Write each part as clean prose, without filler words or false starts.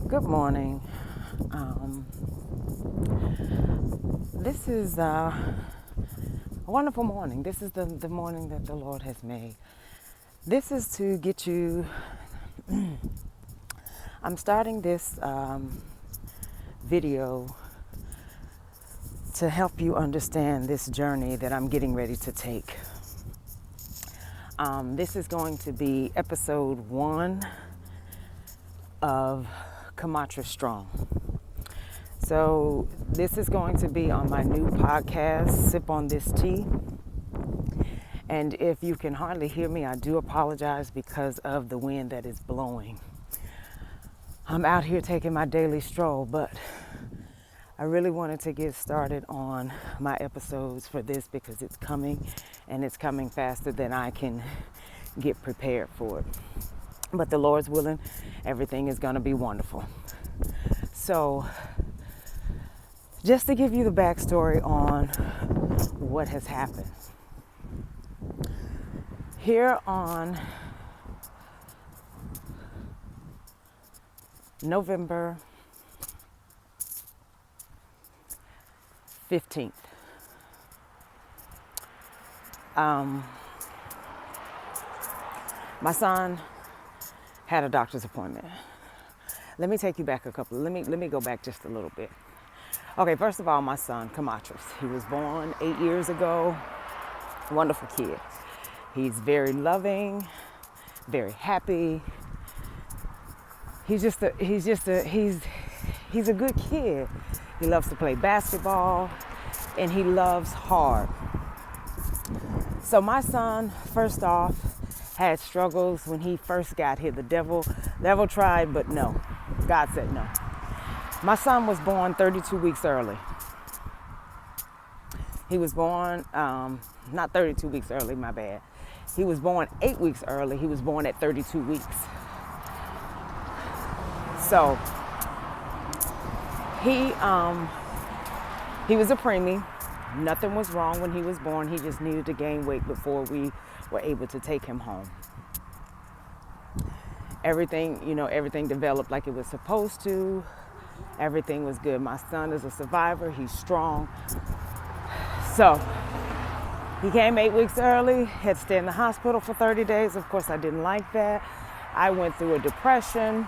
Good morning. This is a wonderful morning. This is the morning that the Lord has made. This is to get you, I'm starting this video to help you understand this journey that I'm getting ready to take. This is going to be episode 1 of Carmartrus Strong. So this is going to be on my new podcast, SiponthisT. And if you can hardly hear me, I do apologize because of the wind that is blowing. I'm out here taking my daily stroll, but I really wanted to get started on my episodes for this because it's coming, and it's coming faster than I can get prepared for it. But the Lord's willing, everything is going to be wonderful. So, just to give you the backstory on what has happened. Here on November 15th, my son had a doctor's appointment. Let me take you back let me go back just a little bit. Okay, first of all, my son, Carmartrus, he was born 8 years ago. Wonderful kid. He's very loving, very happy. He's a good kid. He loves to play basketball, and he loves hard. So my son, first off, had struggles when he first got here. The devil tried, but no. God said no. My son was born 32 weeks early. He was born, not 32 weeks early, my bad. He was born 8 weeks early. He was born at 32 weeks. So he was a preemie. Nothing was wrong when he was born. He just needed to gain weight before we were able to take him home. Everything developed like it was supposed to. Everything was good. My son is a survivor. He's strong. So he came 8 weeks early, had to stay in the hospital for 30 days. Of course, I didn't like that. I went through a depression.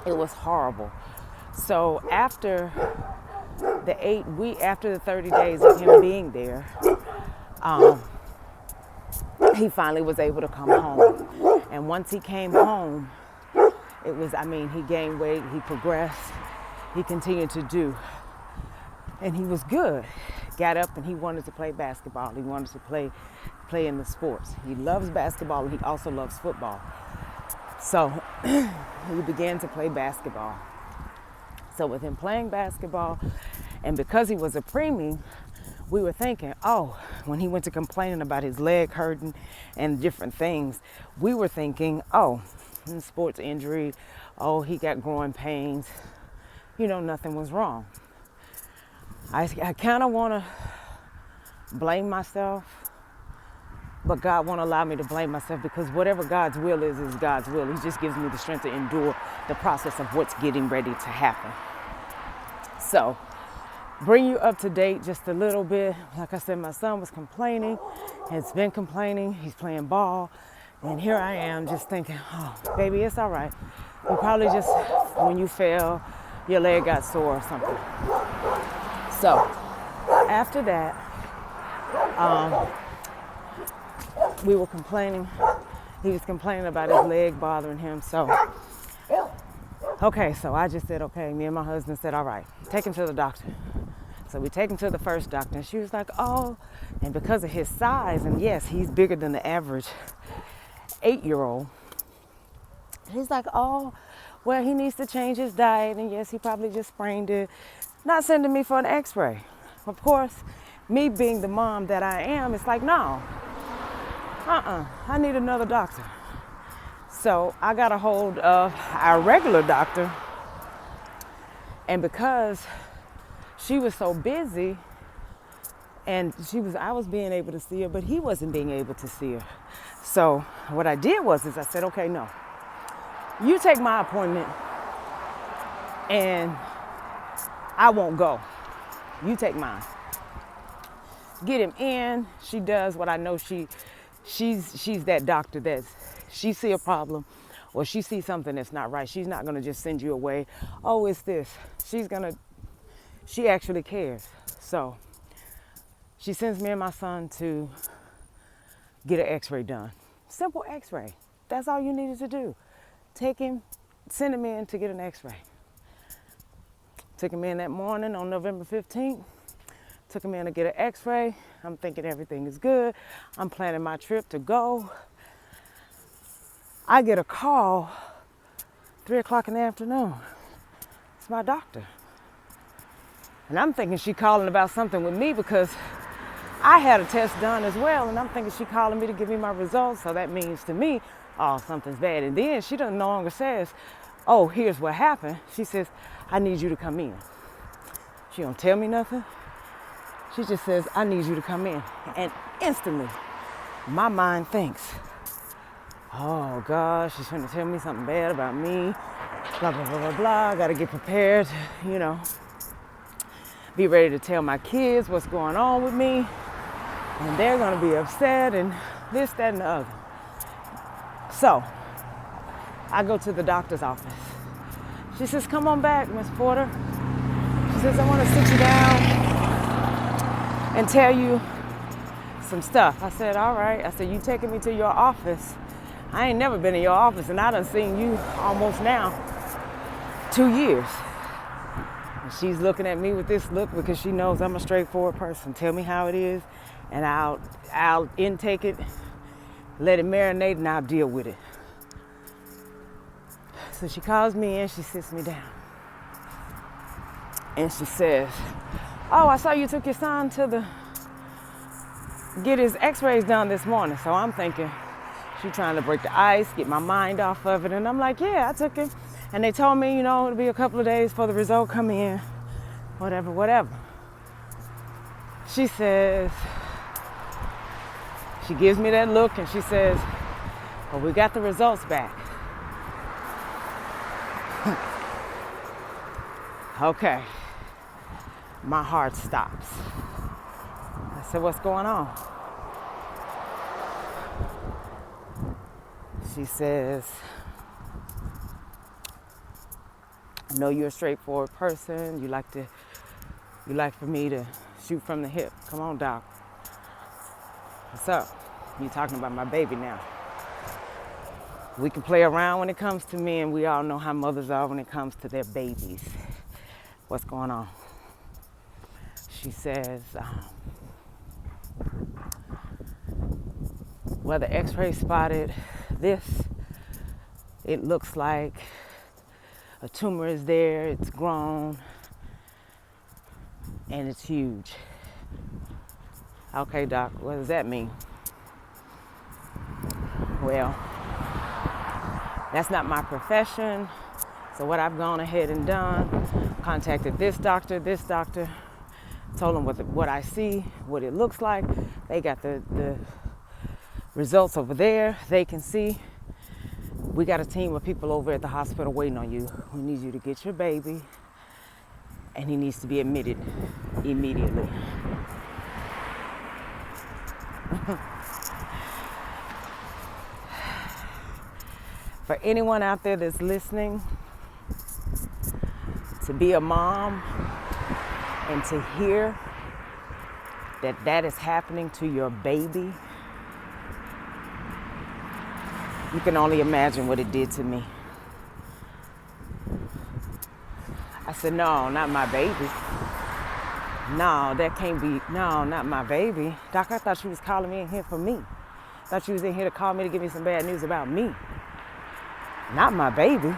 It was horrible. So after the 30 days of him being there, he finally was able to come home. And once he came home, he gained weight, he progressed, he continued to do. And he was good. Got up and he wanted to play basketball. He wanted to play in the sports. He loves basketball and he also loves football. So he began to play basketball. So with him playing basketball, and because he was a preemie, we were thinking, when he went to complaining about his leg hurting and different things, we were thinking, sports injury, he got growing pains. Nothing was wrong. I kind of want to blame myself, but God won't allow me to blame myself because whatever God's will is God's will. He just gives me the strength to endure the process of what's getting ready to happen. So, bring you up to date just a little bit. Like I said, my son was complaining, has been complaining. He's playing ball, and here I am just thinking, baby, it's all right. You probably just, when you fell, your leg got sore or something. So, after that, we were complaining. He was complaining about his leg bothering him. So I just said, me and my husband said, all right, take him to the doctor. So we take him to the first doctor, and she was like, and because of his size, and yes, he's bigger than the average 8-year-old, he's like, he needs to change his diet, and yes, he probably just sprained it. Not sending me for an x-ray. Of course, me being the mom that I am, it's like, no, I need another doctor. So I got a hold of our regular doctor, and because she was so busy, and I was being able to see her, but he wasn't being able to see her. So what I did was I said, okay, no, you take my appointment and I won't go. You take mine. Get him in. She does what I know she's that doctor that she see a problem or she sees something that's not right. She's not gonna just send you away. Oh, it's this. She actually cares. So she sends me and my son to get an x-ray done. Simple x-ray. That's all you needed to do. Take him, send him in to get an x-ray. Took him in that morning on November 15th. Took him in to get an x-ray. I'm thinking everything is good. I'm planning my trip to go. I get a call 3 o'clock in the afternoon. It's my doctor. And I'm thinking she calling about something with me because I had a test done as well. And I'm thinking she calling me to give me my results. So that means to me, oh, something's bad. And then she no longer says, oh, here's what happened. She says, I need you to come in. She don't tell me nothing. She just says, I need you to come in. And instantly, my mind thinks, oh gosh, she's trying to tell me something bad about me. Blah, blah, blah, blah, blah. I gotta get prepared, be ready to tell my kids what's going on with me. And they're gonna be upset and this, that, and the other. So, I go to the doctor's office. She says, come on back, Miss Porter. She says, I want to sit you down and tell you some stuff. I said, all right. I said, you taking me to your office. I ain't never been in your office, and I done seen you almost now 2 years. And she's looking at me with this look because she knows I'm a straightforward person. Tell me how it is, and I'll intake it, let it marinate, and I'll deal with it. So she calls me in, she sits me down. And she says, oh, I saw you took your son to get his x-rays done this morning. So I'm thinking she's trying to break the ice, get my mind off of it. And I'm like, yeah, I took him. And they told me, it'll be a couple of days for the result come in, whatever. She says, she gives me that look and she says, well, we got the results back. Okay, my heart stops. I said, what's going on? She says, I know you're a straightforward person. You like for me to shoot from the hip. Come on, doc. What's up? You talking about my baby now. We can play around when it comes to men. We all know how mothers are when it comes to their babies. What's going on? She says, well, the x-ray spotted this. It looks like a tumor is there, it's grown, and it's huge. Okay, doc, what does that mean? Well, that's not my profession. So what I've gone ahead and done, contacted this doctor, told them what I see, what it looks like. They got the results over there. They can see. We got a team of people over at the hospital waiting on you. We need you to get your baby, and he needs to be admitted immediately. For anyone out there that's listening, to be a mom and to hear that is happening to your baby, you can only imagine what it did to me. I said, no, not my baby. No, that can't be, no, not my baby. Doc, I thought she was calling me in here for me. I thought she was in here to call me to give me some bad news about me. Not my baby.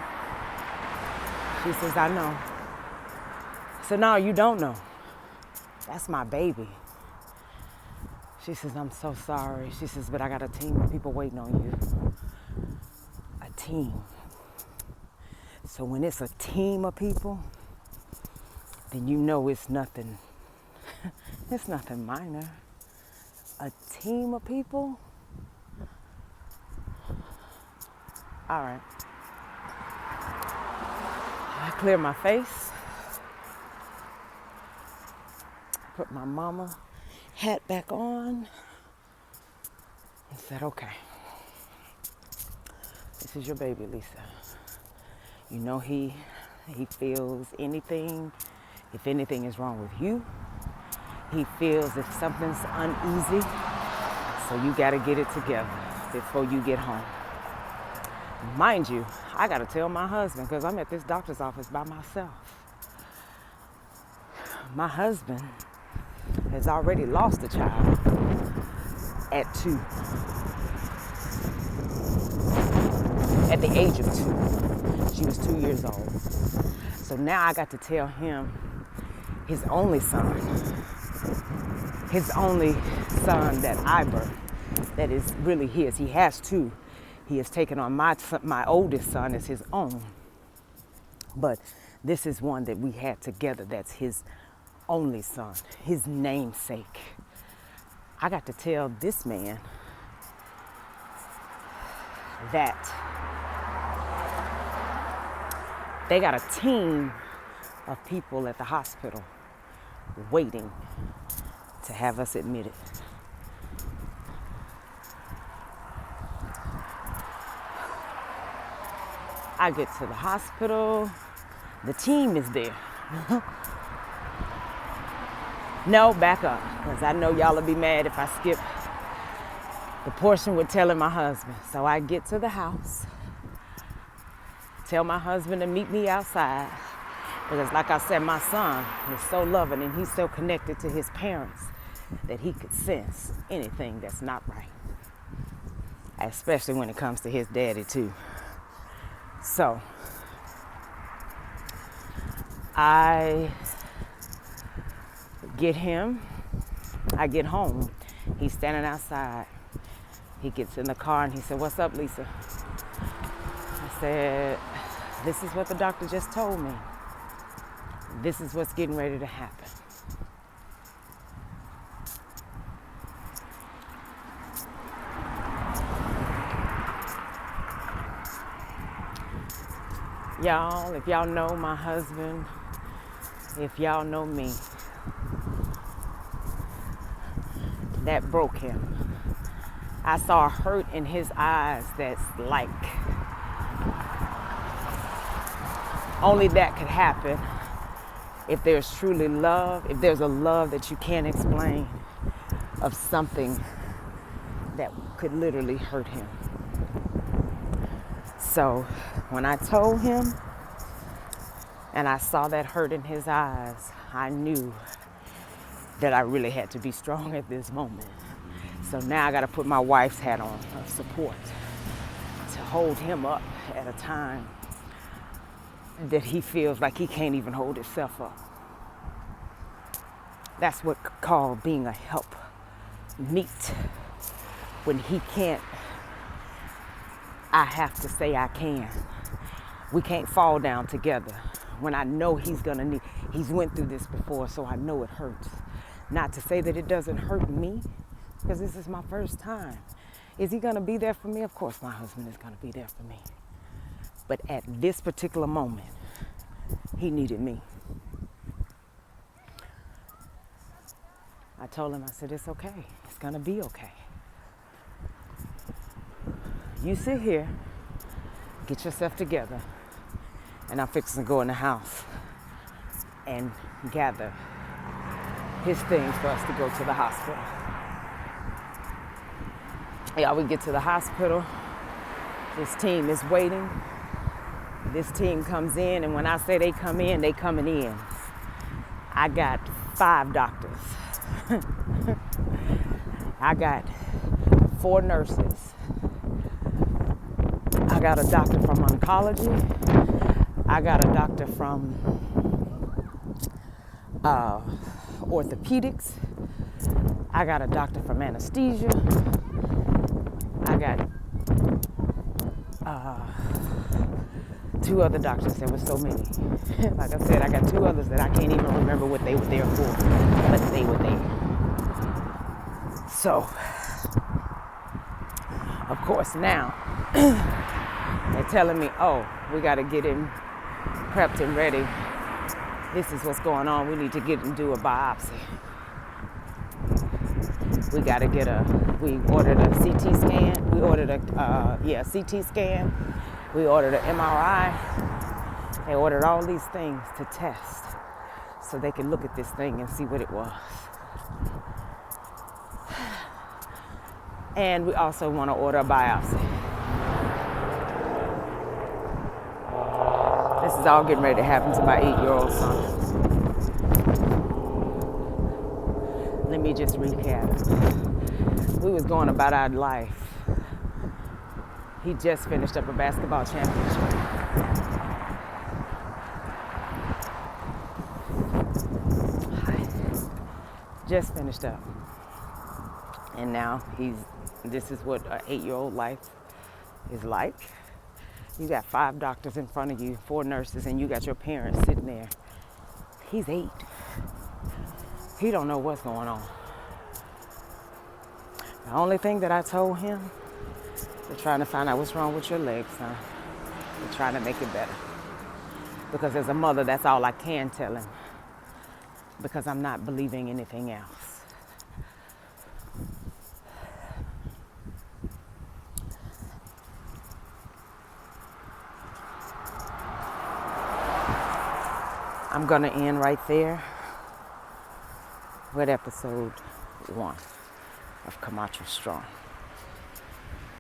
She says, I know. I said, no, you don't know. That's my baby. She says, I'm so sorry. She says, but I got a team of people waiting on you. A team. So when it's a team of people, then you know it's nothing. It's nothing minor. A team of people? All right. I clear my face, put my mama hat back on, and said, okay, this is your baby, Lisa. You know he feels anything, if anything is wrong with you. He feels if something's uneasy, so you got to get it together before you get home. Mind you, I got to tell my husband because I'm at this doctor's office by myself. My husband has already lost a child at 2. At the age of 2. She was 2 years old. So now I got to tell him his only son that I birthed, that is really his. He has 2. He has taken on my oldest son as his own. But this is one that we had together that's his only son, his namesake. I got to tell this man that they got a team of people at the hospital waiting to have us admitted. I get to the hospital, the team is there. No, back up, because I know y'all will be mad if I skip the portion with telling my husband. So I get to the house, tell my husband to meet me outside, because like I said, my son is so loving and he's so connected to his parents that he could sense anything that's not right, especially when it comes to his daddy too. So I get him, I get home, he's standing outside. He gets in the car and he said, "What's up, Lisa?" I said, "This is what the doctor just told me. This is what's getting ready to happen." Y'all, if y'all know my husband, if y'all know me, that broke him. I saw a hurt in his eyes that's like, only that could happen if there's truly love, if there's a love that you can't explain of something that could literally hurt him. So when I told him and I saw that hurt in his eyes, I knew that I really had to be strong at this moment. So now I got to put my wife's hat on of support to hold him up at a time that he feels like he can't even hold himself up. That's what called being a help meet. When he can't, I have to say I can. We can't fall down together. When I know he's went through this before, so I know it hurts. Not to say that it doesn't hurt me, because this is my first time. Is he gonna be there for me? Of course my husband is gonna be there for me. But at this particular moment, he needed me. I told him, I said, it's okay. It's gonna be okay. You sit here, get yourself together, and I'm fixing to go in the house and gather his things for us to go to the hospital. Yeah, we get to the hospital. This team is waiting. This team comes in, and when I say they come in, they coming in. I got 5 doctors. I got 4 nurses. I got a doctor from oncology. I got a doctor from orthopedics. I got a doctor from anesthesia. I got 2 other doctors. There were so many. Like I said, I got 2 others that I can't even remember what they were there for, but they were there. So, of course, now they're telling me, oh, we got to get him prepped and ready. This is what's going on. We need to get and do a biopsy. We got to get we ordered a CT scan. We ordered a CT scan. We ordered an MRI. They ordered all these things to test so they can look at this thing and see what it was. And we also want to order a biopsy. This is all getting ready to happen to my 8-year-old son. Let me just recap. We was going about our life. He just finished up a basketball championship. Just finished up. And now this is what an 8-year-old life is like. You got 5 doctors in front of you, 4 nurses, and you got your parents sitting there. He's 8. He don't know what's going on. The only thing that I told him, they're trying to find out what's wrong with your legs, son. They're trying to make it better. Because as a mother, that's all I can tell him. Because I'm not believing anything else. I'm going to end right there with episode 1 of Carmartrus Strong.